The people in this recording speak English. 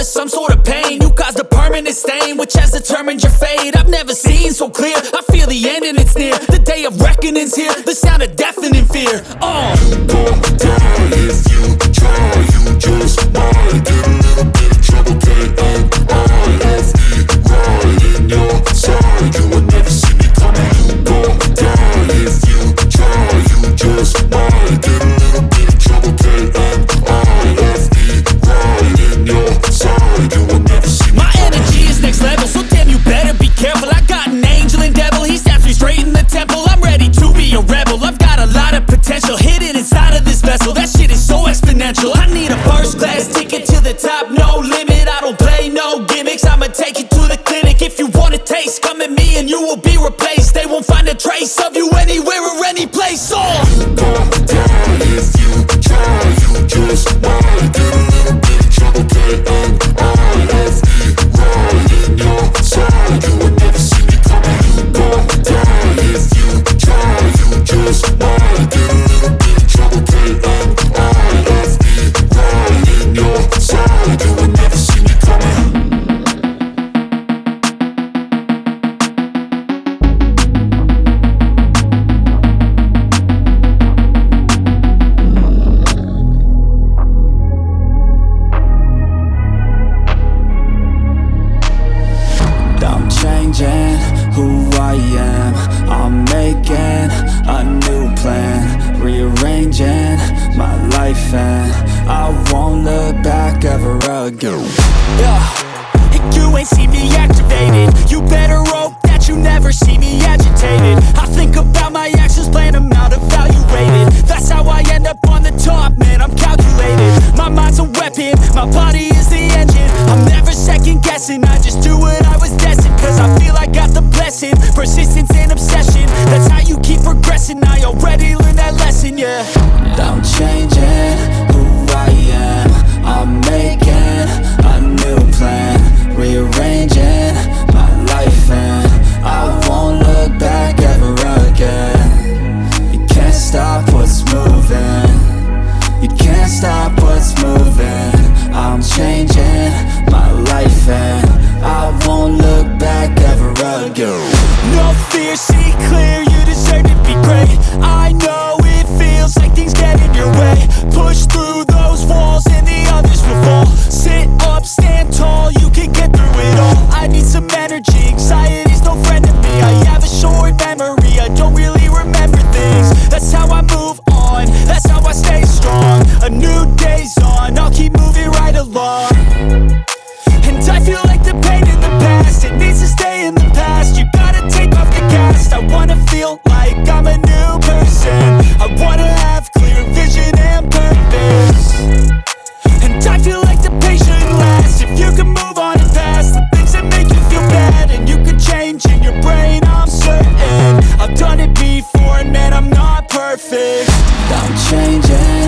of some sort of pain. You caused a permanent stain, which has determined your fate. I've never seen so clear, I feel the end and it's near. The day of reckoning's here, the sound of deafening fear. You gon' die if you try, you just might get a little bit of trouble, K-N-I-F-E, right in your side. You would never see me coming. You gon' die if you try, you just might get a little bit of trouble, K-N-I-F-E, right in your side. You would never see me My energy is next level, so damn you better be careful. I got an angel and devil, he snaps me straight in the temple. I'm ready to be a rebel, I've got a lot of potential hidden inside of this vessel. That shit is so exponential. I need a first class ticket to the top, no limit. I don't play no gimmicks, I'ma take you to the clinic. If you want a taste, come at me and you will be replaced. They won't find a trace of you anywhere or any place. You gon' die if you try, you just might get a little bit of trouble, K-N-I-F-E, right in your side. You would never see me coming. You gon' die if you try, you just might get a little bit of trouble, K-N-I-F-E, right in your side. You would never see me coming. I'm changing who I am. I'm making a new plan, rearranging my life, and I won't look back ever again. You ain't see me activated, you better hope that you never see me agitated. I think about my actions, plan them out, evaluated. That's how I end up on the top, man, I'm calculated. My mind's a weapon, my body is the engine. I'm never second guessing, I just do what I was destined. Cause I feel I got the blessing, persistence and obsession. That's how you keep progressing, I already learned that lesson, yeah. I'm changing who I am. I'm making a new plan, rearranging my life, and I won't look back ever again. You can't stop what's moving, you can't stop what's moving. I'm changing my life, and I won't look back ever again. No fear, see clear, you deserve to be great. I know it feels like things get in your way. Push through those walls and the others will fall. Sit up, stand tall, you can get through it all. I need some energy, anxiety's no friend to me. I have a short memory, I don't really remember things. That's how I move on, that's how I stay strong. A new day's on, I'll keep moving right along. And I feel like the pain in the past, it needs to stay in the past. You gotta take off the cast. I wanna feel like I'm a new person. I wanna have clear vision and purpose. And I feel like the pain shouldn't last. If you can move on and past the things that make you feel bad, and you can change in your brain, I'm certain. I've done it before and man, I'm not perfect. I'm changing